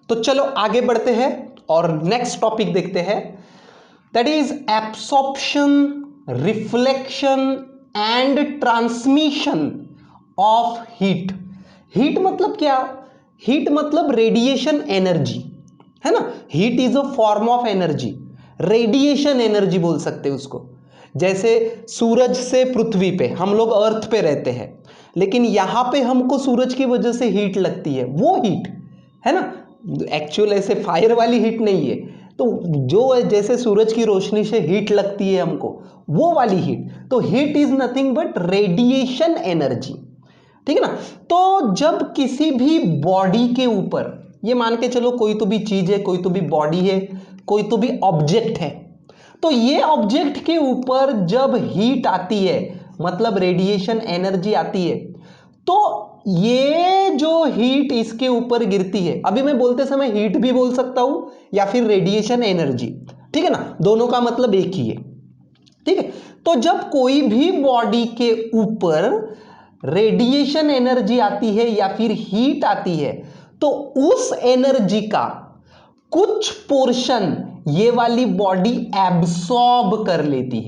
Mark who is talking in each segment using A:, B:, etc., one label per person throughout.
A: तो चलो आगे बढ़ते हैं और नेक्स्ट टॉपिक देखते हैं, that is absorption, reflection and transmission of heat. Heat मतलब क्या? हीट मतलब रेडिएशन एनर्जी, है ना। Heat is a form of energy, radiation energy बोल सकते हैं उसको। जैसे सूरज से पृथ्वी पे, हम लोग अर्थ पे रहते हैं, लेकिन यहां पे हमको सूरज की वजह से हीट लगती है, वो हीट है ना। एक्चुअल ऐसे फायर वाली हीट नहीं है, तो जो जैसे सूरज की रोशनी से हीट लगती है हमको, वो वाली हीट। तो heat is nothing but radiation energy, ठीक है ना। तो जब किसी भी बॉडी के ऊपर, ये मान के चलो कोई तो भी चीज है, कोई तो भी बॉडी है, कोई तो भी ऑब्जेक्ट है, तो ये ऑब्जेक्ट के ऊपर जब हीट आती है, मतलब रेडिएशन एनर्जी आती है, तो ये जो हीट इसके ऊपर गिरती है, अभी मैं बोलते समय हीट भी बोल सकता हूं या फिर रेडिएशन एनर्जी, ठीक है ना, दोनों का मतलब एक ही है, ठीक है। तो जब कोई भी बॉडी के ऊपर रेडिएशन एनर्जी आती है या फिर हीट आती है, तो उस एनर्जी का कुछ पोर्शन ये वाली बॉडी एब्सॉर्ब कर लेती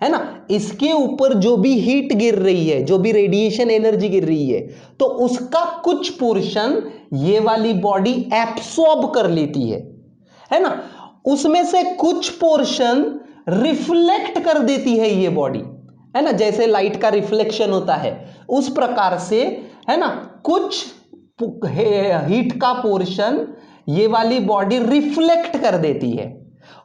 A: है ना। इसके ऊपर जो भी हीट गिर रही है, जो भी रेडिएशन एनर्जी गिर रही है, तो उसका कुछ पोर्शन ये वाली बॉडी एब्सॉर्ब कर लेती है ना। उसमें से कुछ पोर्शन रिफ्लेक्ट कर देती है ये बॉडी, है ना। जैसे लाइट का रिफ्लेक्शन होता है, उस प्रकार से, है ना, कुछ हीट का पोर्शन ये वाली बॉडी रिफ्लेक्ट कर देती है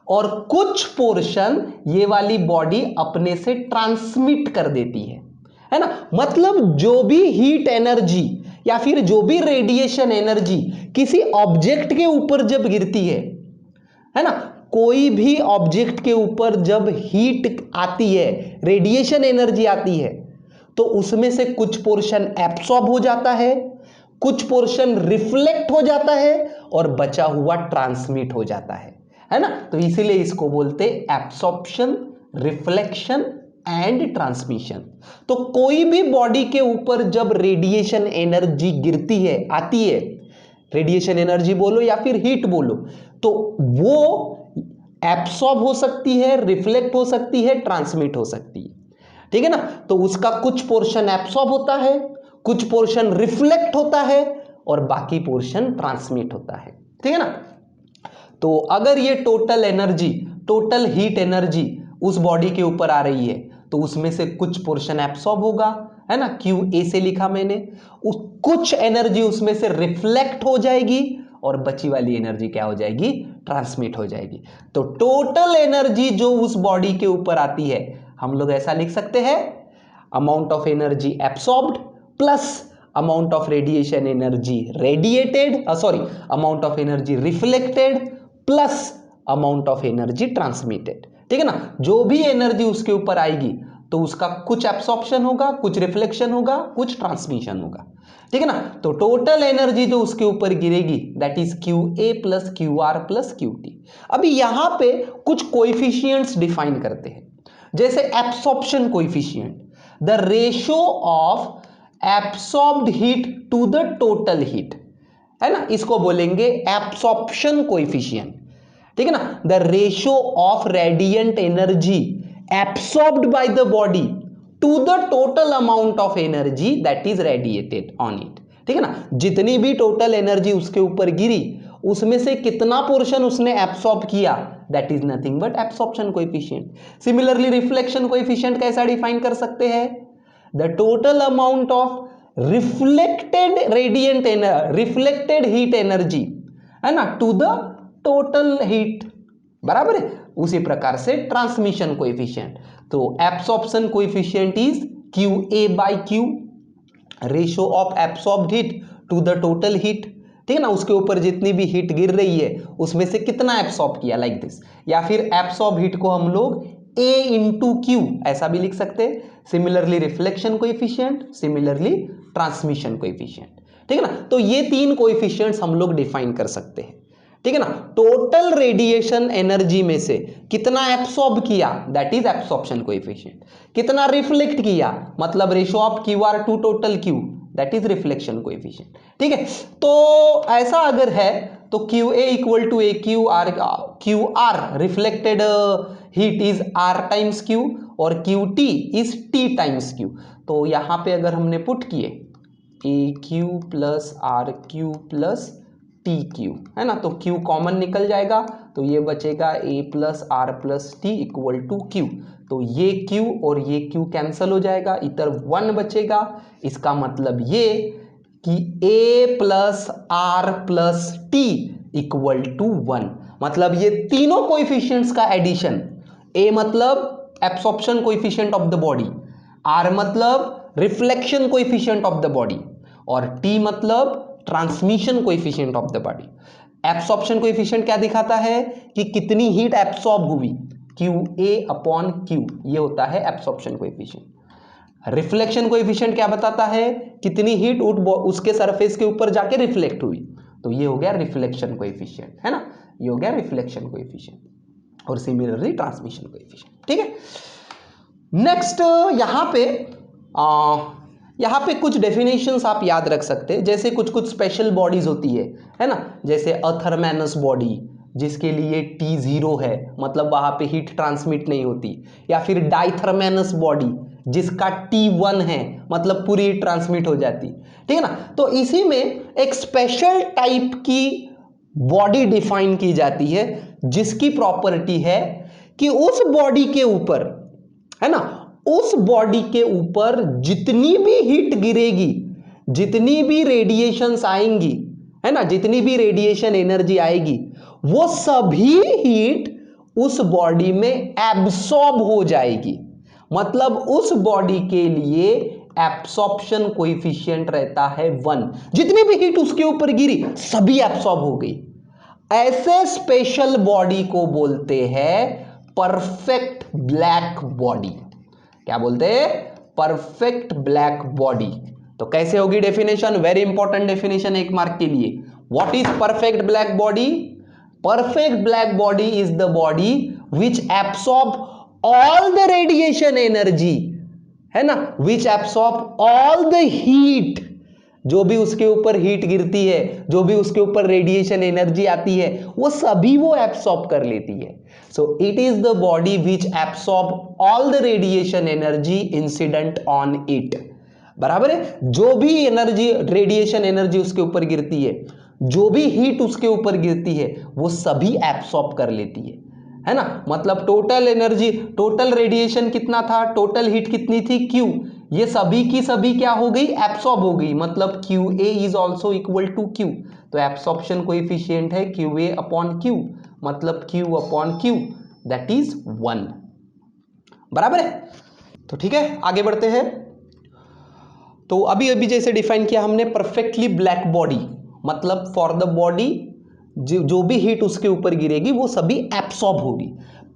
A: और कुछ पोर्शन ये वाली बॉडी अपने से ट्रांसमिट कर देती है ना। मतलब जो भी हीट एनर्जी या फिर जो भी रेडिएशन एनर्जी किसी ऑब्जेक्ट के ऊपर जब गिरती है ना, कोई भी ऑब्जेक्ट के ऊपर जब हीट आती है, रेडिएशन एनर्जी आती है, तो उसमें से कुछ पोर्शन एब्सॉर्ब हो जाता है, कुछ पोर्शन रिफ्लेक्ट हो जाता है और बचा हुआ ट्रांसमिट हो जाता है ना। तो इसीलिए इसको बोलते एब्सॉर्प्शन, रिफ्लेक्शन एंड ट्रांसमिशन। तो कोई भी बॉडी के ऊपर जब रेडिएशन एनर्जी गिरती है, आती है, रेडिएशन एनर्जी बोलो या फिर हीट बोलो, तो वो एब्सॉर्ब हो सकती है, रिफ्लेक्ट हो सकती है, ट्रांसमिट हो सकती है, ठीक है ना। तो उसका कुछ पोर्शन एब्सॉर्ब होता है, कुछ पोर्शन रिफ्लेक्ट होता है और बाकी पोर्शन ट्रांसमिट होता है, ठीक है ना। तो अगर ये total energy, total heat energy उस बॉडी के ऊपर आ रही है, तो उसमें से कुछ पोर्शन एब्सॉर्ब होगा, है ना, क्यू ए से लिखा मैंने। कुछ एनर्जी उसमें से रिफ्लेक्ट हो जाएगी और बची वाली एनर्जी क्या हो जाएगी? ट्रांसमिट हो जाएगी। तो टोटल एनर्जी जो उस बॉडी के ऊपर आती है, हम लोग ऐसा लिख सकते हैं, amount of energy absorbed plus amount of radiation energy radiated, sorry, amount of energy reflected plus amount of energy transmitted, ठीक है ना। जो भी एनर्जी उसके ऊपर आएगी, तो उसका कुछ एब्सॉर्प्शन होगा, कुछ रिफ्लेक्शन होगा, कुछ ट्रांसमिशन होगा, ठीक है ना। तो टोटल एनर्जी जो उसके ऊपर गिरेगी, that is Q A plus Q R plus Q T. अभी यहां पे कुछ कोएफिशिएंट्स डिफाइन करते हैं, जैसे absorption coefficient, the ratio of absorbed heat to the total heat, है ना, इसको बोलेंगे एब्सॉर्प्शन कोएफिशिएंट, ठीक है ना। The ratio of radiant energy absorbed by the body to the total amount of energy that is radiated on it, ठीक है ना। जितनी भी टोटल एनर्जी उसके ऊपर गिरी, उसमें से कितना पोर्शन उसने एब्सॉर्ब किया, that is nothing but absorption coefficient. Similarly reflection coefficient कैसा डिफाइन कर सकते हैं? The total amount of reflected radiant reflected heat energy, है ना, टू द टोटल हीट, बराबर है। उसी प्रकार से ट्रांसमिशन कोएफिशिएंट, तो absorption coefficient is Q A by Q, ratio of absorbed heat to the total heat, ठीक है ना। उसके ऊपर जितनी भी हीट गिर रही है, उसमें से कितना एब्सॉर्ब किया, लाइक दिस। या फिर एब्सॉर्ब हीट को हम लोग ए इंटू क्यू ऐसा भी लिख सकते हैं। Similarly reflection coefficient, similarly transmission coefficient, ठीक है ना। तो ये तीन कोएफिशिएंट्स हम लोग डिफाइन कर सकते हैं, ठीक है ना। टोटल रेडिएशन एनर्जी में से कितना एब्सॉर्ब किया, दैट इज एब्सॉर्प्शन कोएफिशिएंट। कितना रिफ्लेक्ट किया, मतलब ratio of Q R to total Q, that is reflection coefficient, ठीक है। तो ऐसा अगर है तो Q A equal to A Q R reflected heat is R times Q और Q T is T times Q. तो यहां पे अगर हमने पुट किए A Q plus R Q plus T Q, है ना, तो क्यू कॉमन निकल जाएगा, तो ये बचेगा A plus R plus T equal to Q. तो ये क्यू और ये क्यू कैंसिल हो जाएगा, इधर 1 बचेगा। इसका मतलब ये कि A plus R plus T equal to 1, मतलब ये तीनों कोएफिशिएंट्स का एडिशन, ए मतलब absorption coefficient of the body, R मतलब reflection coefficient of the body और टी मतलब transmission coefficient of the body. Absorption coefficient क्या दिखाता है कि कितनी हीट एब्सॉर्ब हुई, क्यू ए अपॉन क्यू, ये होता है एब्सॉर्प्शन कोएफिशिएंट। रिफ्लेक्शन कोएफिशिएंट क्या बताता है, कितनी हीट उसके सरफेस के ऊपर जाके रिफ्लेक्ट हुई, तो ये हो गया रिफ्लेक्शन कोएफिशिएंट, है ना, ये हो गया रिफ्लेक्शन कोएफिशिएंट और सिमिलरली ट्रांसमिशन कोएफिशिएंट। ठीक है, नेक्स्ट यहाँ पे कुछ डेफिनेशंस आप याद रख सकते हैं, जैसे कुछ स्पेशल बॉडीज होती है ना, जैसे अथर्मैनस बॉडी जिसके लिए T0 है, मतलब वहां पे हीट ट्रांसमिट नहीं होती, या फिर डाइथर्मैनस बॉडी जिसका T1 है, मतलब पूरी हीट ट्रांसमिट हो जाती, ठीक है ना। तो इसी में एक स्पेशल टाइप की बॉडी डिफाइन की जाती है जिसकी प्रॉपर्टी है कि उस बॉडी के ऊपर, है ना, उस बॉडी के ऊपर जितनी भी हीट गिरेगी, जितनी भी रेडिएशंस आएंगी, है ना, जितनी भी रेडिएशन एनर्जी आएगी, वो सभी हीट उस बॉडी में एब्सॉर्ब हो जाएगी। मतलब उस बॉडी के लिए एब्सॉर्प्शन कोएफिशिएंट रहता है 1, जितनी भी हीट उसके ऊपर गिरी सभी एब्सॉर्ब हो गई। ऐसे स्पेशल बॉडी को बोलते हैं परफेक्ट ब्लैक बॉडी। क्या बोलते हैं, परफेक्ट ब्लैक बॉडी। तो कैसे होगी definition, very important definition 1 mark के लिए। What is perfect black body? Perfect black body is the body which absorb all the radiation energy, है ना, विच एब्सॉर्ब ऑल द हीट, जो भी उसके ऊपर हीट गिरती है, जो भी उसके ऊपर रेडिएशन एनर्जी आती है, वो सभी वो एब्सॉर्ब कर लेती है। So it is the body which absorb all the radiation energy incident on it. बराबर है, जो भी एनर्जी, रेडिएशन एनर्जी उसके ऊपर गिरती है, जो भी हीट उसके ऊपर गिरती है, वो सभी एब्सॉर्ब कर लेती है ना। मतलब टोटल एनर्जी, टोटल रेडिएशन कितना था, टोटल हीट कितनी थी, क्यू, ये सभी की सभी क्या हो गई, एब्सॉर्ब हो गई। मतलब Q A is also equal to Q, तो एब्सॉर्प्शन कोएफिशिएंट है क्यू ए अपॉन क्यू, मतलब Q upon Q that is 1। बराबर है, तो ठीक है, आगे बढ़ते हैं। तो अभी जैसे डिफाइन किया हमने परफेक्टली ब्लैक बॉडी, मतलब फॉर द बॉडी जो भी हीट उसके ऊपर गिरेगी वो सभी एब्सॉर्ब होगी।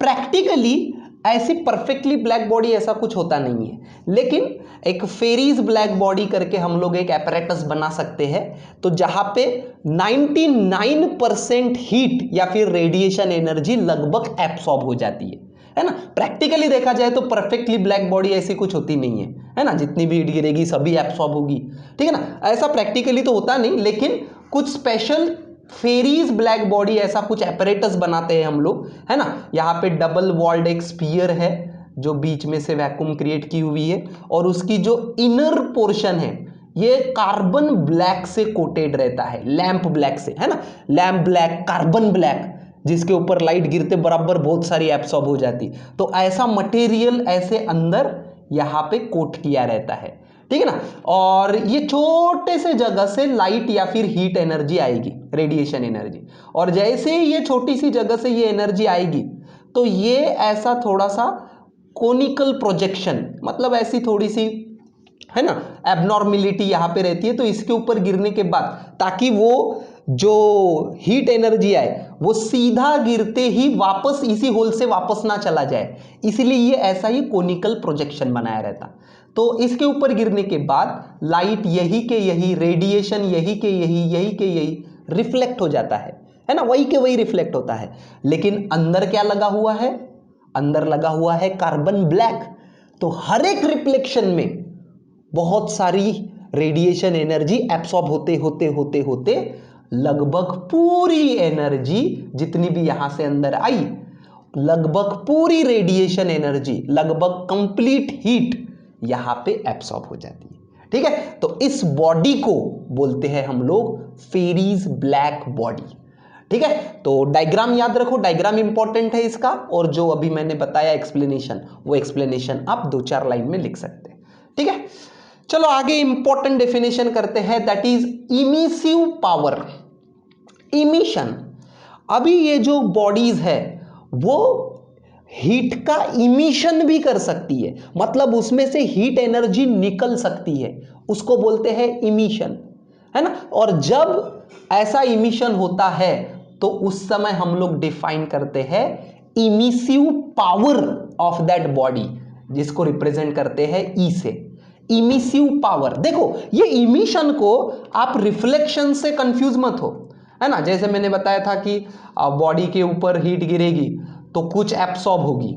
A: प्रैक्टिकली ऐसी परफेक्टली ब्लैक बॉडी ऐसा कुछ होता नहीं है, लेकिन एक फेरीज ब्लैक बॉडी करके हम लोग एक apparatus बना सकते हैं, तो जहां पे 99% हीट या फिर रेडिएशन एनर्जी लगभग एब्सॉर्ब हो जाती है ना। प्रैक्टिकली देखा जाए तो परफेक्टली ब्लैक बॉडी ऐसी कुछ होती नहीं है ना, जितनी भी हीट गिरेगी सभी एब्सॉर्ब होगी, ठीक है ना। ऐसा प्रैक्टिकली तो होता नहीं, लेकिन कुछ स्पेशल फेरीज ब्लैक बॉडी ऐसा कुछ apparatus बनाते हैं हम लोग, है ना। यहाँ पे डबल वॉल्ड एक स्पीयर है जो बीच में से वैक्यूम क्रिएट की हुई है, और उसकी जो इनर पोर्शन है ये कार्बन ब्लैक से कोटेड रहता है, लैंप ब्लैक से, है ना, लैंप ब्लैक, कार्बन ब्लैक, जिसके ऊपर लाइट गिरते बराबर बहुत सारी एब्सॉर्ब हो जाती। तो ऐसा मटेरियल ऐसे अंदर यहाँ पे कोट किया रहता है, ठीक है ना। और ये छोटे से जगह से लाइट या फिर हीट एनर्जी आएगी, रेडिएशन एनर्जी, और जैसे ही ये छोटी सी जगह से ये एनर्जी आएगी तो ये ऐसा थोड़ा सा कोनिकल प्रोजेक्शन, मतलब ऐसी थोड़ी सी, है ना, एबनॉर्मेलिटी यहाँ पे रहती है। तो इसके ऊपर गिरने के बाद, ताकि वो जो हीट एनर्जी आए वो सीधा गिरते ही वापस इसी होल से वापस ना चला जाए, इसलिए ये ऐसा ही कोनिकल प्रोजेक्शन बनाया रहता। तो इसके ऊपर गिरने के बाद लाइट यही के यही, रेडिएशन यही के यही, यही के यही रिफ्लेक्ट हो जाता है ना, वही के वही रिफ्लेक्ट होता है। लेकिन अंदर क्या लगा हुआ है, अंदर लगा हुआ है कार्बन ब्लैक। तो हर एक रिफ्लेक्शन में बहुत सारी रेडिएशन एनर्जी एब्सॉर्ब होते होते होते होते लगभग पूरी एनर्जी जितनी भी यहां से अंदर आई, लगभग पूरी रेडिएशन एनर्जी, लगभग कंप्लीट हीट यहां पे एब्सॉर्ब हो जाती है। ठीक है, तो इस बॉडी को बोलते हैं हम लोग फेरीज ब्लैक बॉडी। ठीक है, तो डायग्राम याद रखो, डायग्राम इंपॉर्टेंट है इसका, और जो अभी मैंने बताया एक्सप्लेनेशन, वो एक्सप्लेनेशन आप 2-4 लाइन में लिख सकते हैं। ठीक है, चलो आगे इंपॉर्टेंट डेफिनेशन करते हैं, that is emissive power. Emission, अभी ये जो बॉडीज है वो हीट का इमिशन भी कर सकती है, मतलब उसमें से हीट एनर्जी निकल सकती है, उसको बोलते हैं इमिशन, है ना। और जब ऐसा इमिशन होता है तो उस समय हम लोग डिफाइन करते हैं emissive power of that body, जिसको रिप्रेजेंट करते हैं ई से, इमिसिव पावर। देखो ये इमिशन को आप रिफ्लेक्शन से कंफ्यूज मत हो, है ना। जैसे मैंने बताया था कि बॉडी के ऊपर हीट गिरेगी तो कुछ एब्सॉर्ब होगी,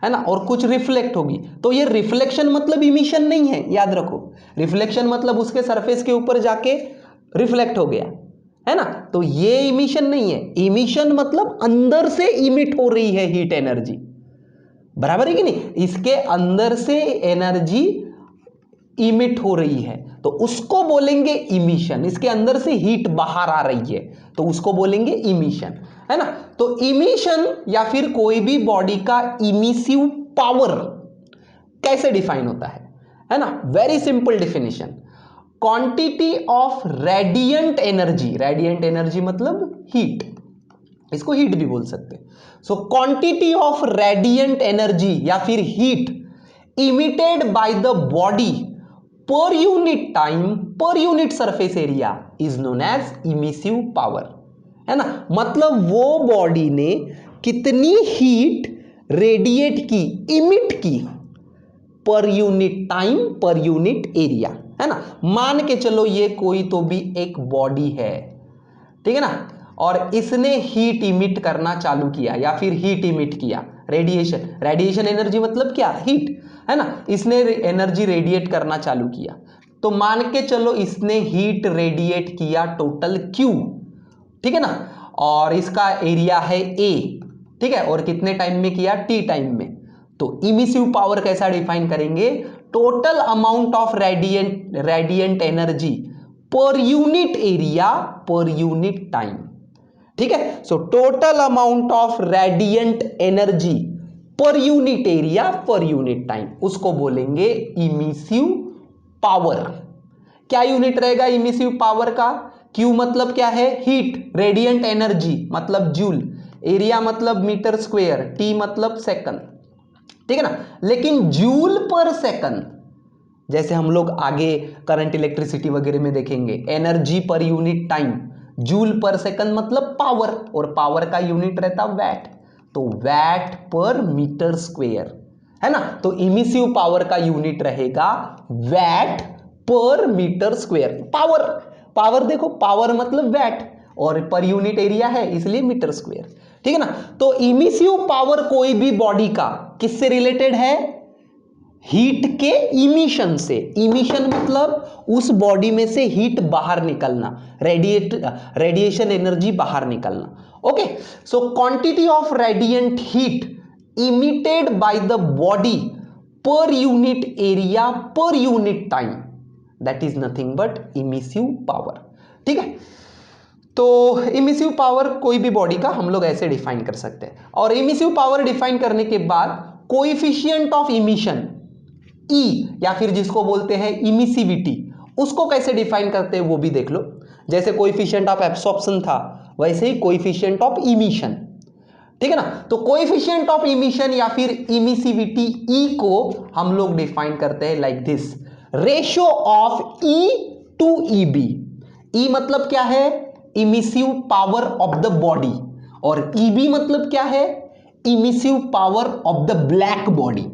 A: है ना, और कुछ रिफ्लेक्ट होगी, तो ये रिफ्लेक्शन मतलब इमिशन नहीं है, याद रखो। रिफ्लेक्शन मतलब उसके सरफेस के ऊपर जाके रिफ्लेक्ट हो गया, है ना, तो ये इमिशन नहीं है। इमिशन मतलब अंदर से इमिट हो रही है हीट एनर्जी, बराबर है कि नहीं, इसके अंदर से एनर्जी इमिट हो रही है तो उसको बोलेंगे इमिशन। इसके अंदर से हीट बाहर आ रही है तो उसको बोलेंगे इमिशन, है ना। तो इमिशन या फिर कोई भी बॉडी का इमिसिव पावर कैसे डिफाइन होता है ना। Very simple definition, quantity of radiant energy, radiant energy मतलब हीट, इसको हीट भी बोल सकते हैं। So quantity of radiant energy या फिर heat emitted by the body per unit time per unit surface area is known as emissive power, है ना। मतलब वो बॉडी ने कितनी हीट रेडिएट की, इमिट की, पर unit time per unit area, है ना। मान के चलो ये कोई तो भी एक बॉडी है, ठीक है ना, और इसने हीट इमिट करना चालू किया या फिर हीट इमिट किया, रेडिएशन, रेडिएशन एनर्जी मतलब क्या, हीट, है ना। इसने एनर्जी रेडिएट करना चालू किया, तो मान के चलो इसने हीट रेडिएट किया टोटल Q, ठीक है ना, और इसका एरिया है A, ठीक है, और कितने टाइम में किया, T टाइम में। तो इमिसिव पावर कैसा डिफाइन करेंगे, total amount of radiant energy per unit area per unit time, ठीक है। So total amount of radiant energy per unit area per unit time, उसको बोलेंगे इमिसिव पावर। क्या यूनिट रहेगा इमिसिव पावर का, Q मतलब क्या है, हीट, रेडिएंट एनर्जी मतलब जूल, एरिया मतलब मीटर स्क्वायर, T मतलब सेकंड, ठीक है ना। लेकिन जूल पर सेकंड, जैसे हम लोग आगे करंट इलेक्ट्रिसिटी वगैरह में देखेंगे, energy per unit time, joule पर सेकंड मतलब पावर, और पावर का यूनिट रहता वैट, तो वैट पर मीटर स्क्वायर, है ना। तो इमिसिव पावर का यूनिट रहेगा वैट पर मीटर स्क्वायर। पावर, पावर देखो, पावर मतलब वैट, और पर यूनिट एरिया है इसलिए मीटर स्क्वायर, ठीक है ना। तो इमिसिव पावर कोई भी बॉडी का किससे रिलेटेड है, हीट के इमिशन से। इमिशन मतलब उस बॉडी में से हीट बाहर निकलना, रेडिएशन एनर्जी बाहर निकलना। Okay, so quantity of radiant heat emitted by the body per unit area per unit time, that is nothing but emissive power, ठीक है। तो इमिसिव पावर कोई भी बॉडी का हम लोग ऐसे डिफाइन कर सकते हैं। और इमिसिव पावर डिफाइन करने के बाद कोएफिशिएंट ऑफ इमिशन E, या फिर जिसको बोलते हैं इमिसिविटी, उसको कैसे डिफाइन करते हैं वो भी देख लो। जैसे कोएफिशिएंट ऑफ एब्सॉर्प्शन था, वैसे ही कोएफिशिएंट ऑफ इमिशन, ठीक है ना। तो कोएफिशिएंट ऑफ इमिशन या फिर इमिसिविटी E को हम लोग डिफाइन करते हैं like this, ratio of E to EB। E मतलब क्या है, emissive power of the body, और EB मतलब क्या है, emissive power of the black body,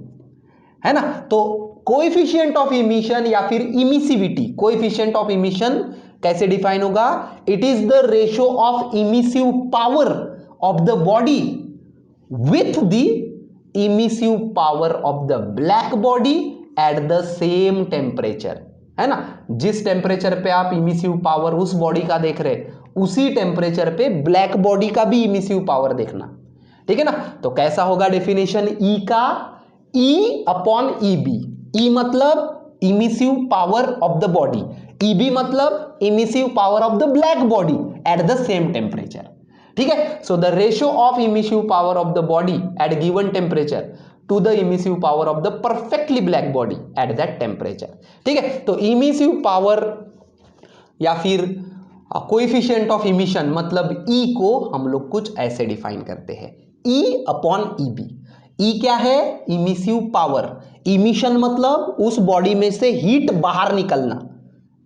A: है ना। तो कोएफिशिएंट ऑफ इमिशन या फिर इमिसिविटी, कोएफिशिएंट ऑफ इमिशन कैसे डिफाइन होगा, it is the ratio of emissive power of the body with the emissive power of the black body at the same temperature, है ना। जिस टेम्परेचर पे आप emissive power उस बॉडी का देख रहे उसी टेम्परेचर पे ब्लैक बॉडी का भी इमिसिव पावर देखना, ठीक है ना। तो कैसा होगा डेफिनेशन ई का, ई अपॉन ई बी। ई मतलब emissive power of the body, E B मतलब emissive power of the black body at the same temperature, ठीक है। So the ratio of emissive power of the body at given temperature to the emissive power of the perfectly black body at that temperature, ठीक है। तो emissive power या फिर coefficient of emission मतलब ई को हम लोग कुछ ऐसे डिफाइन करते हैं, ई अपॉन ई बी। ई क्या है, इमिसिव पावर। इमिशन मतलब उस बॉडी में से हीट बाहर निकलना,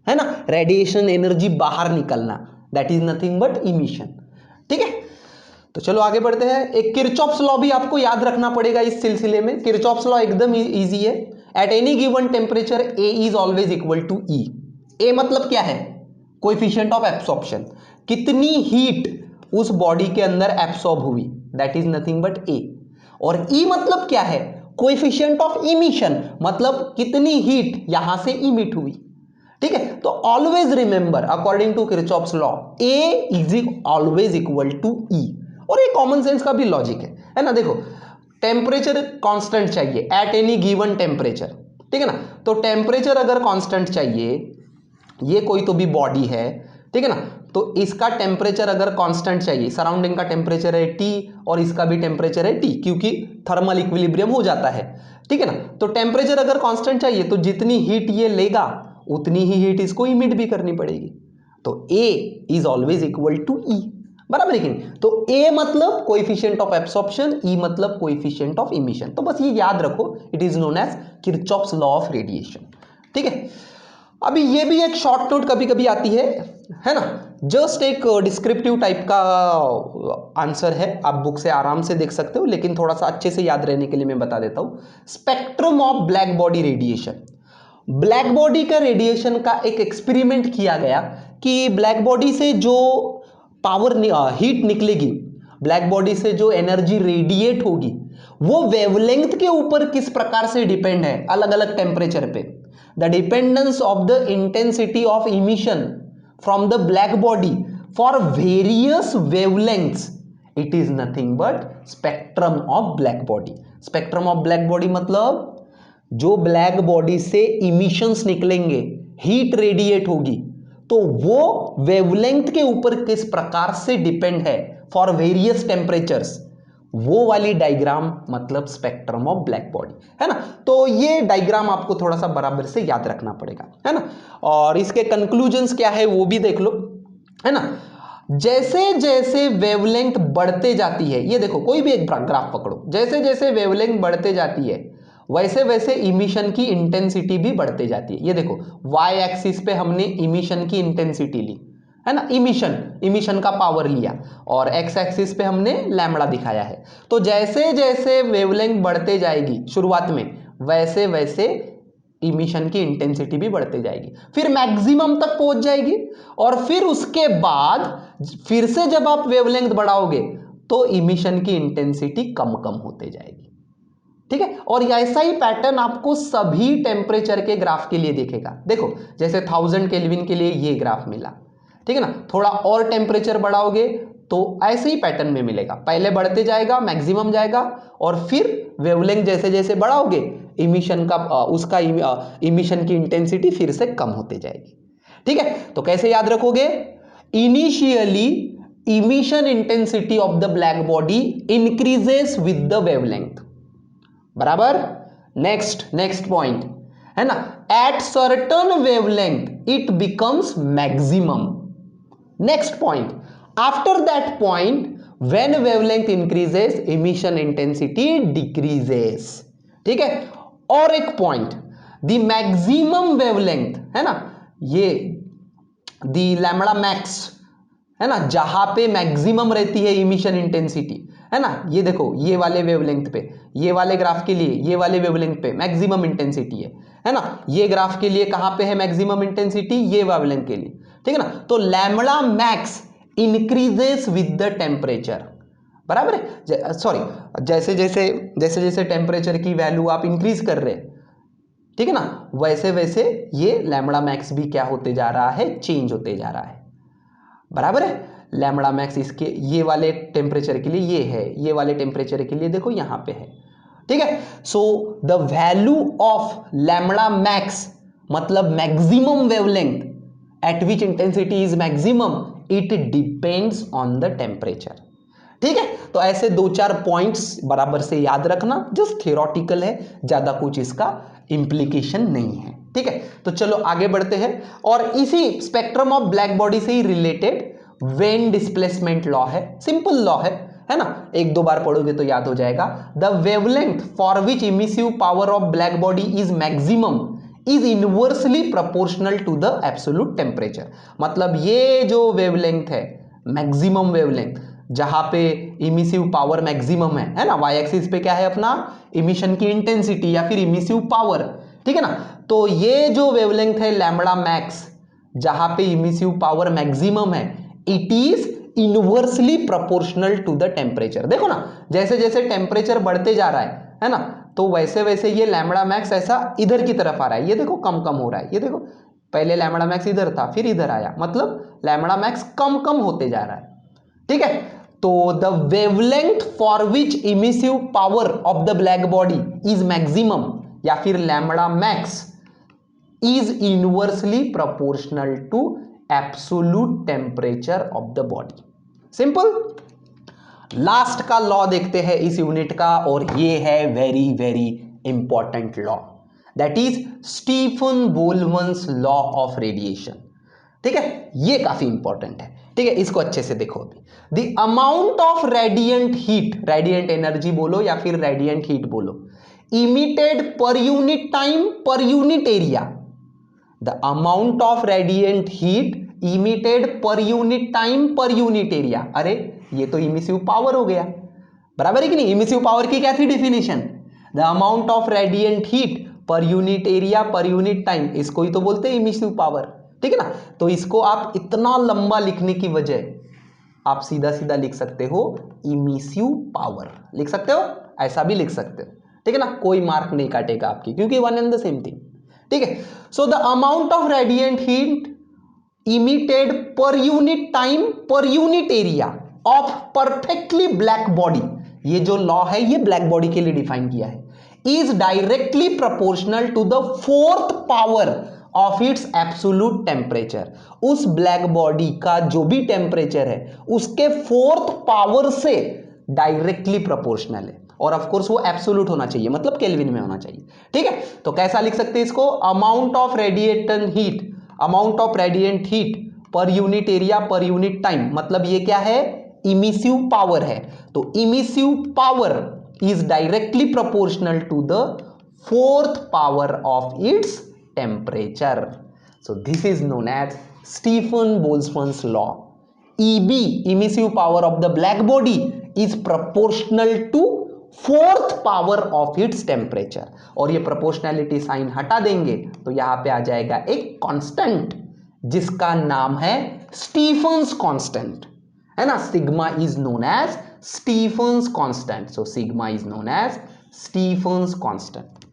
A: है ना, रेडिएशन एनर्जी बाहर निकलना, that is nothing but emission, ठीक है। तो चलो आगे बढ़ते हैं। एक किरचॉफ्स लॉ भी आपको याद रखना पड़ेगा इस सिलसिले में। किरचॉफ्स लॉ एकदम इजी है। At any given temperature A is always equal to E. A मतलब क्या है, कोएफिशिएंट ऑफ एब्सॉर्प्शन, कितनी हीट उस बॉडी के अंदर एब्सॉर्ब हुई, that is nothing but A. और ई मतलब क्या है, कोएफिशिएंट ऑफ इमिशन, मतलब कितनी हीट यहां से इमिट हुई, ठीक है। तो always remember according to Kirchhoff's law A is always equal to E. और ये कॉमन सेंस का भी लॉजिक है ना। देखो टेम्परेचर कांस्टेंट चाहिए एट एनी गिवन टेम्परेचर, ठीक है ना। तो टेम्परेचर अगर कांस्टेंट चाहिए, ये कोई तो भी बॉडी है, ठीक है ना, तो इसका टेम्परेचर अगर कांस्टेंट चाहिए, सराउंडिंग का टेम्परेचर है टी और इसका भी टेम्परेचर है टी, क्योंकि थर्मल इक्विलिब्रियम हो जाता है, ठीक है ना। तो टेम्परेचर अगर कांस्टेंट चाहिए तो जितनी हीट ये लेगा उतनी ही हीट इसको इमिट भी करनी पड़ेगी। तो ए इज ऑलवेज इक्वल टू ई, बराबर है कि नहीं। तो ए मतलब कोएफिशिएंट ऑफ एब्सॉर्प्शन, ई मतलब कोएफिशिएंट ऑफ इमिशन। तो बस ये याद रखो, it is known as Kirchhoff's law of radiation, ठीक है। अभी ये भी एक शॉर्ट नोट कभी कभी आती है ना। जस्ट एक डिस्क्रिप्टिव टाइप का आंसर है, आप बुक से आराम से देख सकते हो, लेकिन थोड़ा सा अच्छे से याद रहने के लिए मैं बता देता हूं। Spectrum of black body radiation. Black body का रेडिएशन का एक एक्सपेरिमेंट किया गया कि ब्लैक बॉडी से जो पावर हीट निकलेगी, ब्लैक बॉडी से जो एनर्जी रेडिएट होगी, वो वेवलेंथ के ऊपर किस प्रकार से डिपेंड है अलग अलग टेम्परेचर पे। The dependence of the intensity of emission from the black body for various wavelengths, it is nothing but spectrum of black body. Spectrum of black body मतलब जो ब्लैक बॉडी से इमिशंस निकलेंगे, heat radiate होगी, तो वो wavelength के ऊपर किस प्रकार से डिपेंड है फॉर वेरियस टेम्परेचर्स, वो वाली डायग्राम मतलब स्पेक्ट्रम ऑफ ब्लैक बॉडी, है ना। तो ये डायग्राम आपको थोड़ा सा बराबर से याद रखना पड़ेगा, है ना। और इसके कंक्लूजन्स क्या है वो भी देख लो, है ना। जैसे जैसे वेवलेंथ बढ़ते जाती है, ये देखो कोई भी एक ग्राफ पकड़ो, जैसे जैसे वेवलेंथ बढ़ते जाती है वैसे वैसे इमिशन की इंटेंसिटी भी बढ़ते जाती है। ये देखो वाई एक्सिस पे हमने इमिशन की इंटेंसिटी ली, है ना, इमिशन का पावर लिया, और एक्स एक्सिस पे हमने लैम्बडा दिखाया है। तो जैसे जैसे वेवलेंथ बढ़ते जाएगी शुरुआत में, वैसे वैसे इमिशन की इंटेंसिटी भी बढ़ते जाएगी, फिर मैक्सिमम तक पहुंच जाएगी, और फिर उसके बाद फिर से जब आप वेवलेंथ बढ़ाओगे तो इमिशन की इंटेंसिटी कम कम होते जाएगी, ठीक है। और ऐसा ही पैटर्न आपको सभी टेम्परेचर के ग्राफ के लिए दिखेगा। देखो जैसे 1000 केल्विन के लिए ये ग्राफ मिला, ठीक है ना, थोड़ा और टेम्परेचर बढ़ाओगे तो ऐसे ही पैटर्न में मिलेगा, पहले बढ़ते जाएगा, मैक्सिमम जाएगा, और फिर वेवलेंथ जैसे जैसे बढ़ाओगे इमिशन का उसका इमिशन की इंटेंसिटी फिर से कम होते जाएगी, ठीक है। तो कैसे याद रखोगे, initially emission intensity of the black body increases with the wavelength, बराबर। नेक्स्ट पॉइंट है ना, at certain wavelength it becomes maximum. Next point, after that point when wavelength increases emission intensity decreases, ठीक है। और एक पॉइंट, द मैक्सिमम वेवलेंथ, है ना, ये द लैम्बडा मैक्स, है ना, जहां पे मैक्सिमम रहती है इमिशन इंटेंसिटी, है ना, ये देखो ये वाले वेवलेंथ पे, ये वाले ग्राफ के लिए ये वाले वेवलेंथ पे मैक्सिमम इंटेंसिटी है ना, ये ग्राफ के लिए कहां पे है मैक्सिमम इंटेंसिटी, ये वेवलेंथ के लिए, ठीक है ना। तो lambda max increases with the temperature, बराबर है। सॉरी, जैसे जैसे टेम्परेचर की वैल्यू आप इंक्रीज कर रहे हैं, ठीक है ना, वैसे वैसे ये लैम्बडा मैक्स भी क्या होते जा रहा है, चेंज होते जा रहा है। बराबर है। लैम्बडा मैक्स इसके ये वाले टेम्परेचर के लिए ये है, ये वाले टेम्परेचर के लिए देखो यहाँ पे है, ठीक है। So the value of lambda max मतलब maximum wavelength at which intensity is maximum, it depends on the temperature, ठीक है। तो ऐसे दो चार पॉइंट्स बराबर से याद रखना, जस्ट थियोरटिकल है, ज्यादा कुछ इसका इंप्लीकेशन नहीं है, ठीक है। तो चलो आगे बढ़ते हैं, और इसी स्पेक्ट्रम ऑफ ब्लैक बॉडी से ही रिलेटेड वेन डिस्प्लेसमेंट लॉ है, सिंपल लॉ है ना, एक दो बार पढ़ोगे तो याद हो जाएगा। The wavelength for which emissive power of black body is maximum is inversely proportional to the absolute temperature. मतलब ये जो वेवलेंथ है, मैक्सिमम वेवलेंथ, जहां पे इमिसिव पावर मैक्सिमम है ना, वाई एक्सिस पे क्या है अपना, इमिशन की इंटेंसिटी या फिर इमिसिव पावर, ठीक है ना। तो ये जो वेवलेंथ है लैम्बडा मैक्स, जहां पे इमिसिव पावर मैक्सिमम है, it is inversely proportional to the temperature. देखो ना, जैसे जैसे टेम्परेचर बढ़ते जा रहा है ना, तो वैसे वैसे ये लैम्बडा मैक्स ऐसा इधर की तरफ आ रहा है, ये देखो कम कम हो रहा है, ये देखो पहले लैम्बडा मैक्स इधर था फिर इधर आया, मतलब लैम्बडा मैक्स कम कम होते जा रहा है, ठीक है। तो the wavelength for which emissive power of the black body is maximum या फिर lambda max is inversely proportional to absolute temperature of the body. Simple. Last का लॉ देखते हैं इस यूनिट का, और ये है very very important law, that is Stefan Boltzmann law of radiation, ठीक है। ये काफी इंपॉर्टेंट है, ठीक है, इसको अच्छे से देखो अभी। The amount of radiant heat, radiant energy बोलो या फिर रेडिएंट हीट बोलो, इमिटेड पर unit time per unit area, the amount of radiant heat emitted पर unit time per unit area. अरे ये तो इमिसिव पावर हो गया, बराबर है कि नहीं। इमिसिव पावर की क्या थी definition, the amount of radiant heat per unit area per unit time, इसको ही तो बोलते हैं इमिसिव पावर, ठीक है ना। तो इसको आप इतना लंबा लिखने की वजह आप सीधा सीधा लिख सकते हो इमिसिव पावर, लिख सकते हो, ऐसा भी लिख सकते हो, ठीक है ना, कोई मार्क नहीं काटेगा आपकी, क्योंकि one and the same thing, ठीक है। So the amount of radiant heat emitted पर unit time per unit area of perfectly black body, ये जो लॉ है ये ब्लैक बॉडी के लिए डिफाइन किया है, is directly proportional to the fourth power of its absolute temperature. उस ब्लैक बॉडी का जो भी टेम्परेचर है उसके फोर्थ पावर से डायरेक्टली प्रोपोर्शनल है, और ऑफ कोर्स वो एब्सोल्यूट होना चाहिए, मतलब केल्विन में होना चाहिए, ठीक है। तो कैसा लिख सकते हैं इसको, amount of radiated heat, amount of radiant heat per unit area per unit time, मतलब ये क्या है, इमिसिव पावर है। तो emissive power is directly proportional to the fourth power of its temperature. So this is known as Stefan Boltzmann's law. EB, emissive power of the black body, is proportional to fourth power of its temperature. और ये proportionality sign हटा देंगे तो यहां पे आ जाएगा एक constant जिसका नाम है स्टीफन्स कांस्टेंट, है ना। Sigma is known as Stefan's constant, so sigma is known as Stefan's constant.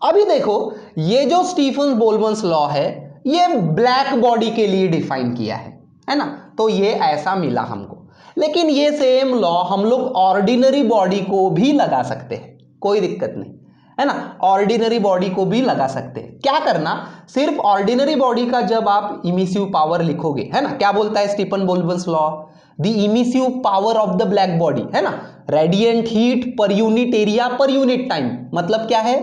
A: अभी देखो ये जो स्टीफन बोल्ट्जमैन लॉ है ये ब्लैक बॉडी के लिए डिफाइन किया है ना, तो ये ऐसा मिला हमको। लेकिन ये सेम लॉ हम लोग ऑर्डिनरी बॉडी को भी लगा सकते हैं, कोई दिक्कत नहीं, है ना। ऑर्डिनरी बॉडी को भी लगा सकते हैं। क्या करना, सिर्फ ऑर्डिनरी बॉडी का जब आप इमिसिव पावर लिखोगे, है ना, क्या बोलता है Stefan Boltzmann law, the emissive power of the black body, है ना, radiant heat per unit area per unit time, मतलब क्या है,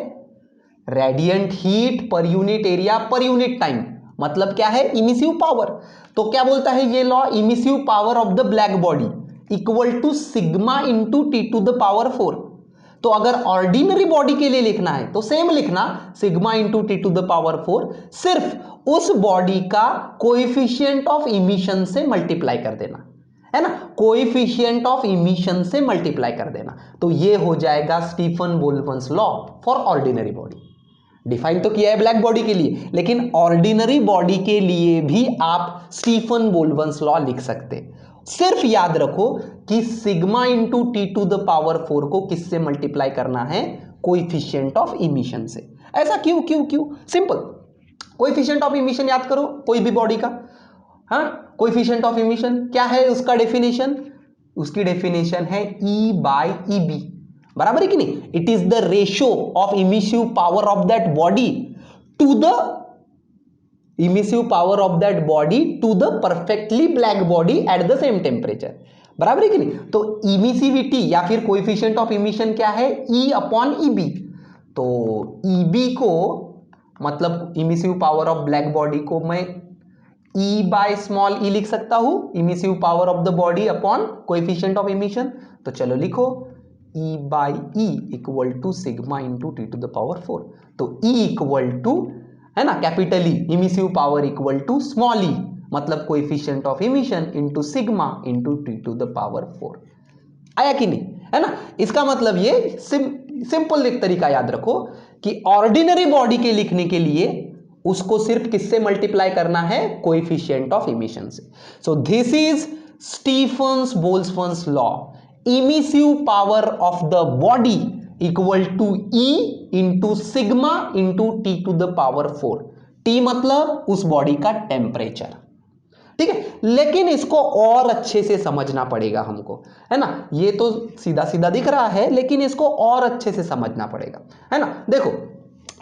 A: radiant heat per unit area per unit time, मतलब क्या है, इमिसिव पावर। तो क्या बोलता है ये law, emissive power of the black body equal to sigma into T to the power 4। तो अगर ऑर्डिनरी बॉडी के लिए लिखना है तो सेम लिखना, sigma into T to the power 4, सिर्फ उस बॉडी का कोएफिशिएंट ऑफ इमिशन से मल्टीप्लाई कर देना, है ना, कोएफिशिएंट ऑफ इमिशन से मल्टीप्लाई कर देना। तो ये हो जाएगा Stefan Boltzmann law for ordinary body. Define तो किया है ब्लैक बॉडी के लिए, लेकिन ऑर्डिनरी बॉडी के लिए भी आप स्टीफन बोल्ट्जमैन लॉ लिख सकते। सिर्फ याद रखो कि sigma into T to the power 4 को किससे मल्टीप्लाई करना है, कोएफिशिएंट ऑफ इमिशन से। ऐसा क्यों, सिंपल, कोएफिशिएंट ऑफ इमिशन याद करो कोई भी बॉडी का, हाँ, कोएफिशिएंट ऑफ इमिशन क्या है उसका डेफिनेशन, उसकी डेफिनेशन है E बाय EB, बराबर है कि नहीं। It is the ratio of emissive power of that body to the emissive power of that body to the perfectly black body at the same temperature, बराबर है कि नहीं। तो इमिसिविटी या फिर कोएफिशिएंट ऑफ इमिशन क्या है, E अपॉन EB। तो EB को मतलब emissive power of black body को मैं E बाय स्मॉल e लिख सकता हूं, emissive power of the body upon coefficient of emission. तो चलो लिखो E by E equal to sigma into T to the power 4। तो E इक्वल टू है ना capital E, emissive power equal to small e मतलब coefficient of emission into sigma into T to the power 4। आया कि नहीं, है ना। इसका मतलब ये सिंपल एक तरीका याद रखो कि ऑर्डिनरी बॉडी के लिखने के लिए उसको सिर्फ किससे मल्टीप्लाई करना है, कोएफिशिएंट ऑफ इमिशन से। So this is Stefan's Boltzmann law, emissive power of the body equal to E into sigma into T to the power 4। T मतलब उस बॉडी का टेम्परेचर, ठीक है। लेकिन इसको और अच्छे से समझना पड़ेगा हमको, है ना। ये तो सीधा सीधा दिख रहा है लेकिन इसको और अच्छे से समझना पड़ेगा, है ना। देखो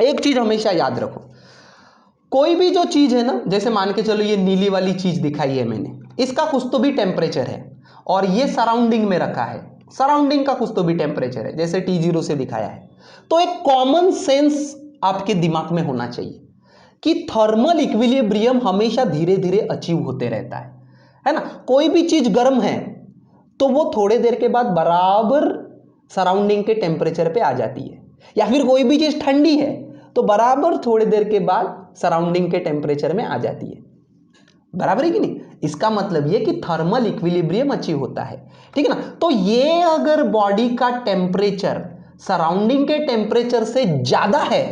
A: एक चीज हमेशा याद रखो, कोई भी जो चीज है ना, जैसे मान के चलो ये नीली वाली चीज दिखाई है मैंने, इसका कुछ तो भी टेम्परेचर है और ये सराउंडिंग में रखा है, सराउंडिंग का कुछ तो भी टेम्परेचर है, जैसे T0 से दिखाया है। तो एक कॉमन सेंस आपके दिमाग में होना चाहिए कि थर्मल इक्विलिब्रियम हमेशा धीरे धीरे अचीव होते रहता है ना। कोई भी चीज गर्म है तो वो थोड़े देर के बाद बराबर सराउंडिंग के टेम्परेचर पे आ जाती है, या फिर कोई भी चीज ठंडी है तो बराबर थोड़ी देर के बाद सराउंडिंग के टेम्परेचर में आ जाती है, बराबर है कि नहीं। इसका मतलब ये कि थर्मल इक्विलिब्रियम अचीव होता है, ठीक है ना। तो ये अगर बॉडी का टेम्परेचर सराउंडिंग के टेम्परेचर से ज्यादा है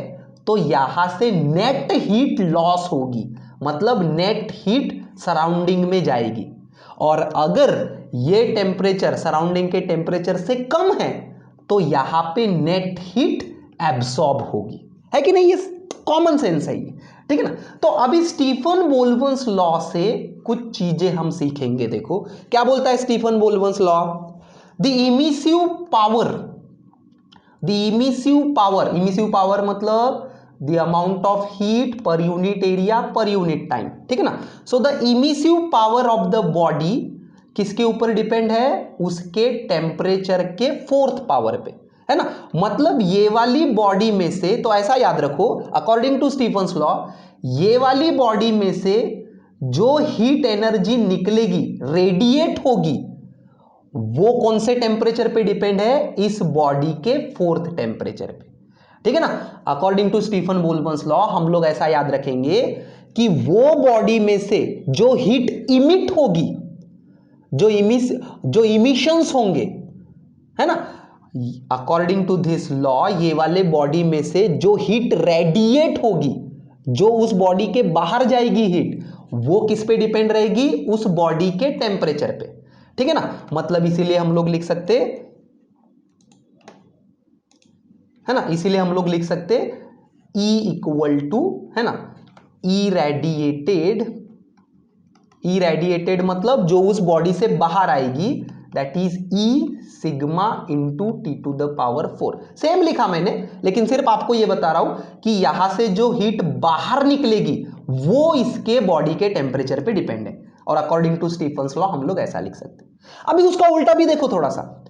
A: तो यहां से नेट हीट लॉस होगी, मतलब नेट हीट सराउंडिंग में जाएगी। और अगर ये टेम्परेचर सराउंडिंग के टेम्परेचर से कम है तो यहां पे नेट हीट एब्सॉर्ब होगी, है कि नहीं। ये कॉमन सेंस है ये, ठीक है ना। तो अभी स्टीफन बोल्ट्जमैन लॉ से कुछ चीजें हम सीखेंगे। देखो क्या बोलता है Stefan Boltzmann law, the emissive power मतलब the amount of heat per unit area per unit time, ठीक है ना। So the emissive power of the body किसके ऊपर डिपेंड है, उसके टेम्परेचर के 4th पावर पे, है ना। मतलब ये वाली बॉडी में से, तो ऐसा याद रखो अकॉर्डिंग टू स्टीफन्स लॉ, ये वाली बॉडी में से जो हीट एनर्जी निकलेगी, रेडिएट होगी, वो कौन से टेम्परेचर पे डिपेंड है, इस बॉडी के 4th टेम्परेचर पे, ठीक है ना। According to Stefan Boltzmann law हम लोग ऐसा याद रखेंगे कि वो बॉडी में से जो हीट इमिट होगी, जो इमिशंस होंगे, है ना, अकॉर्डिंग टू दिस लॉ ये वाले बॉडी में से जो हीट रेडिएट होगी, जो उस बॉडी के बाहर जाएगी हीट, वो किस पे डिपेंड रहेगी, उस बॉडी के टेम्परेचर पे, ठीक है ना। मतलब इसीलिए हम लोग लिख सकते, है ना, इसीलिए हम लोग लिख सकते E इक्वल टू, है ना, इरेडिएटेड मतलब जो उस बॉडी से बाहर आएगी, that is E sigma into T to the power 4। Same लिखा मैंने, लेकिन सिर्फ आपको यह बता रहा हूं कि यहां से जो हीट बाहर निकलेगी वो इसके बॉडी के टेम्परेचर पे डिपेंड है, और अकॉर्डिंग टू स्टीफन्स लॉ हम लोग ऐसा लिख सकते हैं। अभी उसका उल्टा भी देखो थोड़ा सा,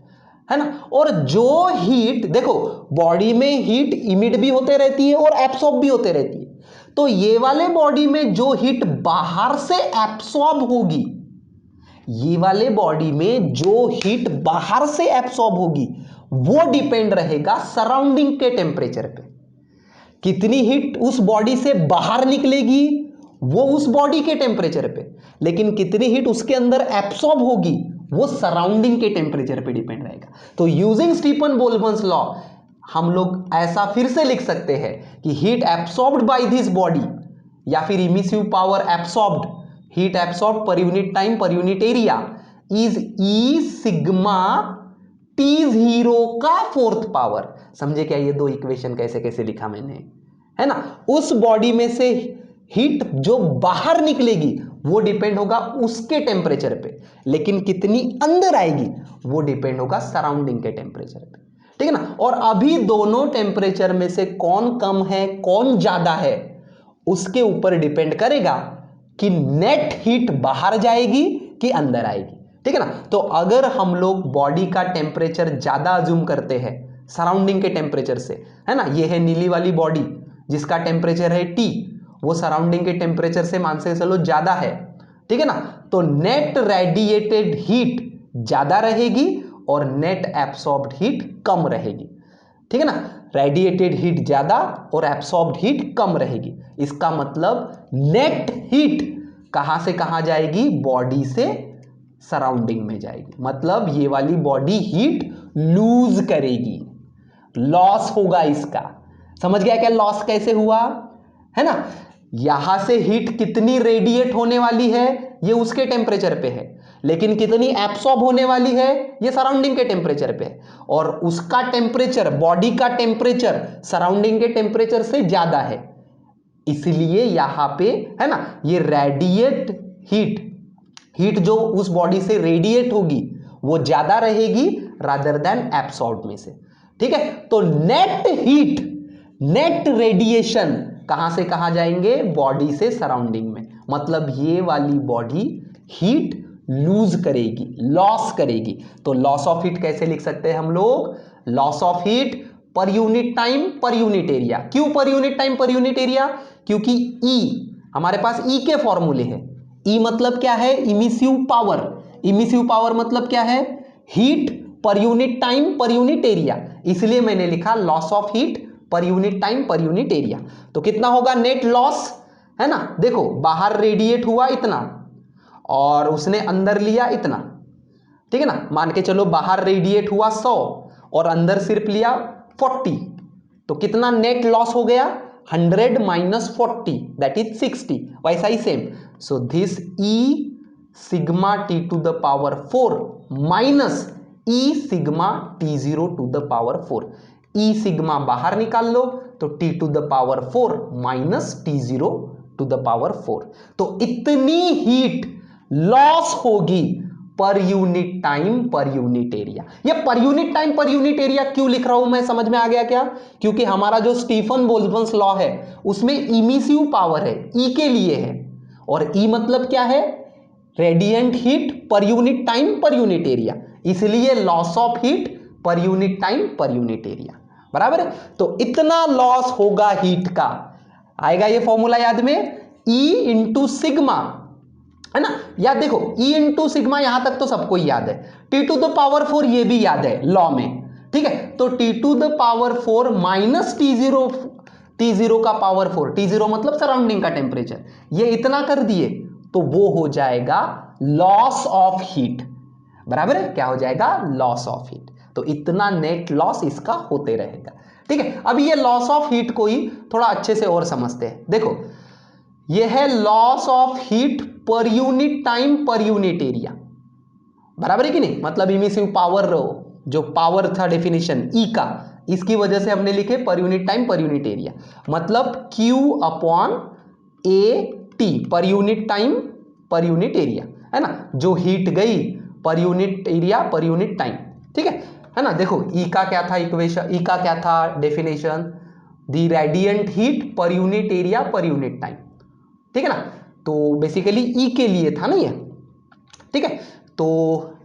A: है ना। और जो हीट देखो, बॉडी में हीट इमिट भी होते रहती है और एब्सॉर्ब भी होते रहती है। तो ये वाले बॉडी में जो हीट बाहर से एब्सॉर्ब होगी, ये वाले बॉडी में जो हीट बाहर से एब्सॉर्ब होगी वो डिपेंड रहेगा सराउंडिंग के टेम्परेचर पे। कितनी हीट उस बॉडी से बाहर निकलेगी वो उस बॉडी के टेम्परेचर पे, लेकिन कितनी हीट उसके अंदर एब्सॉर्ब होगी वो सराउंडिंग के टेम्परेचर पे डिपेंड रहेगा। तो यूजिंग स्टीफन बोल्ट्जमैन लॉ हम लोग ऐसा फिर से लिख सकते हैं कि heat absorbed by this body, या फिर emissive power absorbed, heat absorb per unit time per unit area is E sigma T0 का 4th पावर। समझे क्या ये दो इक्वेशन कैसे कैसे लिखा मैंने, है ना। उस बॉडी में से हीट जो बाहर निकलेगी वो डिपेंड होगा उसके टेम्परेचर पे, लेकिन कितनी अंदर आएगी वो डिपेंड होगा सराउंडिंग के टेम्परेचर पे, ठीक है ना। और अभी दोनों टेम्परेचर में से कौन कम है कौन ज्यादा है उसके ऊपर डिपेंड करेगा कि नेट हीट बाहर जाएगी कि अंदर आएगी, ठीक है ना। तो अगर हम लोग बॉडी का टेम्परेचर ज्यादा अज्यूम करते हैं सराउंडिंग के टेम्परेचर से, है ना, ये है नीली वाली बॉडी जिसका टेम्परेचर है T, वो सराउंडिंग के टेम्परेचर से मान से चलो ज्यादा है, ठीक है ना। तो नेट रेडिएटेड हीट ज्यादा रहेगी और नेट एब्सॉर्ब्ड हीट कम रहेगी, ठीक है ना। रेडिएटेड हीट ज्यादा और एब्सॉर्ब्ड हीट कम रहेगी। इसका मतलब नेट हीट कहां से कहां जाएगी, बॉडी से सराउंडिंग में जाएगी, मतलब ये वाली बॉडी हीट लूज करेगी, लॉस होगा इसका। समझ गया क्या लॉस कैसे हुआ, है ना। यहां से हीट कितनी रेडिएट होने वाली है ये उसके टेम्परेचर पे है, लेकिन कितनी एब्सॉर्ब होने वाली है ये सराउंडिंग के टेम्परेचर पे है, और उसका टेम्परेचर बॉडी का टेम्परेचर सराउंडिंग के टेम्परेचर से ज्यादा है, इसलिए यहां पे, है ना, ये रेडिएट हीट जो उस बॉडी से रेडिएट होगी वो ज्यादा रहेगी रादर देन एब्सॉर्ब में से, ठीक है। तो नेट रेडिएशन कहां से कहां जाएंगे, बॉडी से सराउंडिंग में, मतलब ये वाली बॉडी हीट लूज करेगी, लॉस करेगी। तो लॉस ऑफ हीट कैसे लिख सकते हैं हम लोग, loss of heat per unit time per unit area. क्यों per unit time per unit area, क्योंकि ई हमारे पास ई के फॉर्मूले हैं। ई मतलब क्या है, इमिसिव पावर। इमिसिव पावर मतलब क्या है, heat per unit time per unit area, इसलिए मैंने लिखा loss of heat per unit time per unit area. तो कितना होगा नेट लॉस, है ना। देखो बाहर रेडिएट हुआ इतना और उसने अंदर लिया इतना, ठीक है ना। मान के चलो बाहर रेडिएट हुआ 100 और अंदर सिर्फ लिया 40, तो कितना नेट लॉस हो गया, 100 माइनस 40 दैट इज 60। वैसा ही same, so this E sigma T to the power 4 minus E sigma T0 to the power 4। E sigma बाहर निकाल लो तो T to the power 4 minus T0 to the power 4। तो इतनी हीट लॉस होगी per unit time per unit area. ये per unit time per unit area क्यों लिख रहा हूं मैं, समझ में आ गया क्या, क्योंकि हमारा जो स्टीफन बोल्ट्जमैन लॉ है उसमें इमिसिव पावर है, ई के लिए है, और ई मतलब क्या है, radiant heat per unit time per unit area, इसलिए loss of heat per unit time per unit area बराबर है। तो इतना लॉस होगा हीट का, आएगा ये फॉर्मूला याद में, E इंटू सिग्मा, है ना। याद देखो E इंटू सिग्मा यहां तक तो सबको याद है, T टू द पावर 4 ये भी याद है लॉ में, ठीक है। तो T to the power 4 minus T0 का पावर 4, T0 मतलब सराउंडिंग का टेम्परेचर, ये इतना कर दिए तो वो हो जाएगा लॉस ऑफ हीट, बराबर है, क्या हो जाएगा, लॉस ऑफ हीट। तो इतना नेट लॉस इसका होते रहेगा, ठीक है। अब ये लॉस ऑफ हीट को ही थोड़ा अच्छे से और समझते हैं। देखो ये है loss of heat per unit time per unit area, बराबर है कि नहीं, मतलब इमिसिव पावर जो पावर था डेफिनेशन ई का, इसकी वजह से हमने लिखे पर unit time per unit area, मतलब Q अपॉन ए टी, पर unit time per unit area, है ना, जो हीट गई पर unit area per unit time, ठीक है ना। देखो ई का क्या था इक्वेशन, ई का क्या था definition, the radiant heat per unit area per unit time, ठीक है ना। तो बेसिकली ई के लिए था ना ये, ठीक है। तो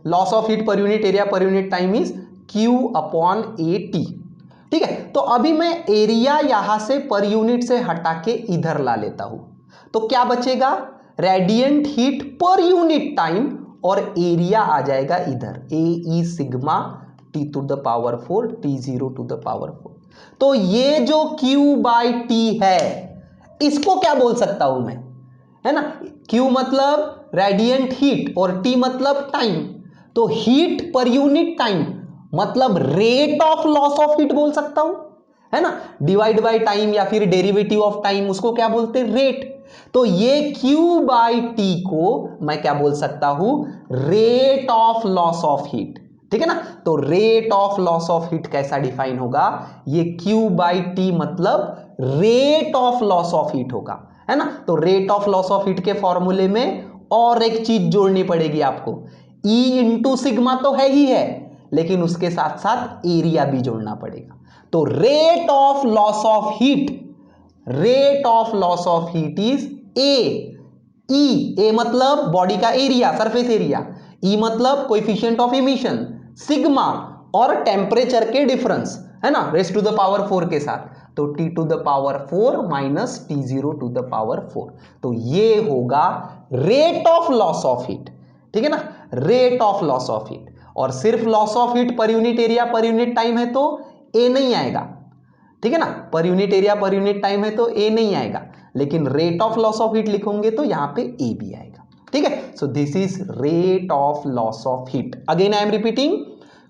A: loss of heat per unit area per unit time is Q upon A T, ठीक है। तो अभी मैं एरिया यहां से पर यूनिट से हटा के इधर ला लेता हूं, तो क्या बचेगा, radiant heat per unit time और एरिया आ जाएगा इधर, A E sigma T to the power 4 T0 to the power 4। तो ये जो Q बाई टी है इसको क्या बोल सकता हूं मैं, है ना, Q मतलब रेडिएंट हीट और T मतलब टाइम, तो हीट पर यूनिट टाइम मतलब rate of loss of heat बोल सकता हूं, है ना, डिवाइड बाय टाइम या फिर डेरिवेटिव ऑफ टाइम, उसको क्या बोलते हैं, रेट। तो ये Q बाई टी को मैं क्या बोल सकता हूं, rate of loss of heat, ठीक है ना। तो rate of loss of heat कैसा डिफाइन होगा, ये Q बाई टी मतलब rate of loss of heat होगा, है ना। तो rate of loss of heat के फॉर्मूले में और एक चीज जोड़नी पड़ेगी आपको, E इंटू सिग्मा तो है ही है, लेकिन उसके साथ साथ एरिया भी जोड़ना पड़ेगा। तो rate of loss of heat, rate of loss of heat is A. A मतलब बॉडी का एरिया, सरफेस एरिया, ई मतलब कोएफिशिएंट ऑफ इमिशन, सिग्मा और टेम्परेचर के डिफरेंस, है ना, रेस टू द पावर 4 के साथ, तो T to the power 4 minus T0 to the power 4, तो ये होगा rate of loss of heat, ठीक है ना, rate of loss of heat. और सिर्फ loss of heat per unit area per unit time है तो ए नहीं आएगा, ठीक है ना, per unit area per unit time है तो ए नहीं आएगा, लेकिन rate of loss of heat लिखोगे तो यहां पे ए भी आएगा, ठीक है। सो this is rate of loss of heat. Again I am repeating,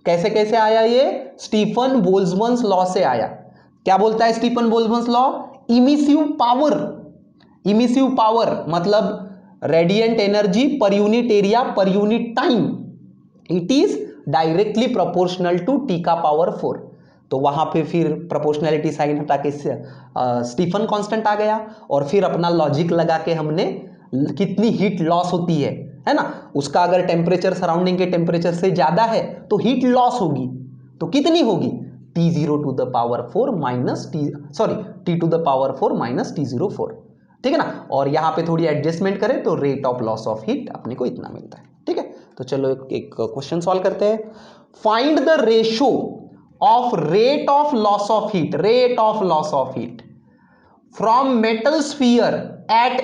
A: कैसे कैसे आया ये, स्टीफन बोल्ट्जमैन लॉ से आया। क्या बोलता है Stefan Boltzmann law, emissive power, emissive power मतलब radiant energy per unit area per unit time, it is directly proportional to T का पावर 4। तो वहां पे फिर प्रोपोर्शनैलिटी साइन हटा के स्टीफन कांस्टेंट आ गया, और फिर अपना लॉजिक लगा के हमने कितनी हीट लॉस होती है ना, उसका अगर टेम्परेचर सराउंडिंग के टेम्परेचर से ज्यादा है तो हीट लॉस होगी, तो कितनी होगी, T0 to the power 4 minus T to the power 4 minus T0 4, ठीक है ना। और यहां पे थोड़ी एडजस्टमेंट करें तो rate of loss of heat अपने को इतना मिलता है, ठीक है। तो चलो एक क्वेश्चन सॉल्व करते हैं। Find the ratio of rate of loss of heat, rate of loss of heat from metal sphere at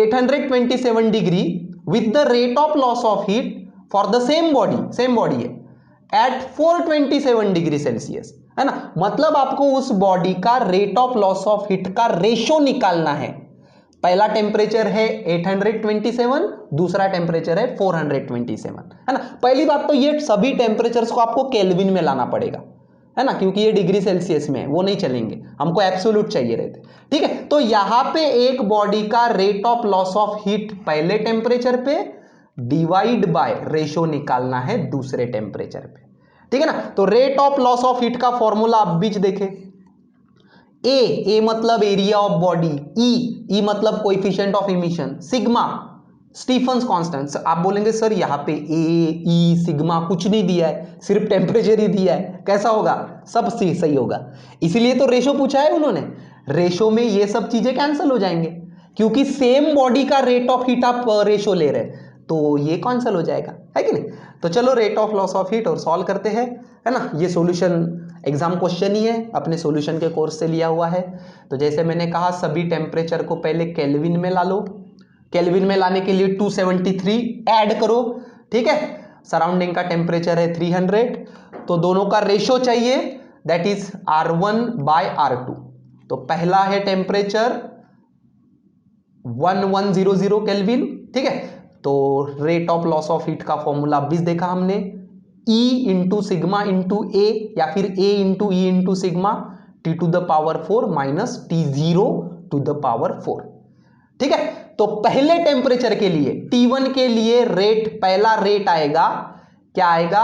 A: 827 degree with the rate of loss of heat for the same body है at 427 degree Celsius, है ना, मतलब आपको उस body का rate of loss of heat का ratio निकालना है। पहला टेम्परेचर है 827, दूसरा टेम्परेचर है 427, है ना। पहली बात तो ये सभी टेम्परेचर्स को आपको केल्विन में लाना पड़ेगा, है ना, क्योंकि ये डिग्री सेल्सियस में है, वो नहीं चलेंगे, हमको एब्सोल्यूट चाहिए रहते, ठीक है। तो यहां पे एक बॉडी का rate of loss of heat पहले टेम्परेचर पे डिवाइड बाय रेशो निकालना है दूसरे टेम्परेचर पे, ठीक है ना। तो rate of loss of heat का फॉर्मूला आप बीच देखें, ए मतलब एरिया ऑफ बॉडी, ई मतलब coefficient of emission, sigma Stefan's constant. आप बोलेंगे सर यहाँ पे ए ई सिग्मा कुछ नहीं दिया है, सिर्फ टेम्परेचर ही दिया है, कैसा होगा, सब सही होगा, इसीलिए तो रेशो पूछा है उन्होंने। रेशो में ये सब चीजें कैंसिल हो जाएंगे, क्योंकि सेम बॉडी का रेट ऑफ हीट आप रेशो ले रहे हैं, तो ये कैंसिल हो जाएगा, है कि नहीं। तो चलो rate of loss of heat और सॉल्व करते हैं, है ना। ये सॉल्यूशन एग्जाम क्वेश्चन ही है, अपने सॉल्यूशन के कोर्स से लिया हुआ है। तो जैसे मैंने कहा सभी टेम्परेचर को पहले केल्विन में ला लो, केल्विन में लाने के लिए 273 ऐड करो, ठीक है। सराउंडिंग का टेम्परेचर है 300, तो दोनों का रेशो चाहिए, that is R1 bye R2। तो पहला है टेम्परेचर 1100 केल्विन, ठीक है। तो rate of loss of heat का फॉर्मूला 20 देखा हमने, E into sigma into A, या फिर A into E into sigma T to the power 4 minus T0 to the power 4, ठीक है। तो पहले टेम्परेचर के लिए T1 के लिए रेट, पहला रेट आएगा, क्या आएगा,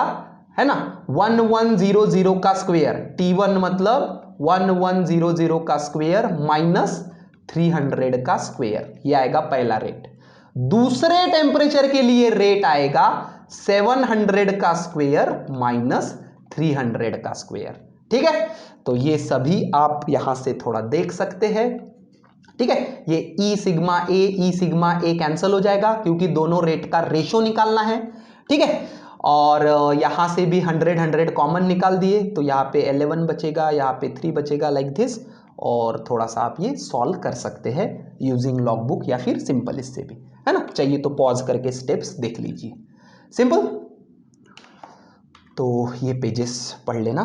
A: है ना, 1100 का स्क्वायर, T1 मतलब 1100 का स्क्वायर माइनस 300 का स्क्वायर, ये आएगा पहला रेट। दूसरे टेम्परेचर के लिए रेट आएगा 700 का स्क्वायर माइनस 300 का स्क्वायर, ठीक है। तो ये सभी आप यहां से थोड़ा देख सकते हैं, ठीक है। ये ई सिग्मा ए कैंसिल हो जाएगा, क्योंकि दोनों रेट का रेशो निकालना है, ठीक है। और यहां से भी 100 कॉमन निकाल दिए, तो यहाँ पे 11 बचेगा, यहाँ पे 3 बचेगा, लाइक दिस। और थोड़ा सा आप ये सॉल्व कर सकते हैं यूजिंग लॉग बुक या फिर सिंपल इससे भी, है ना। चाहिए तो पॉज करके स्टेप्स देख लीजिए, सिंपल। तो ये पेजेस पढ़ लेना।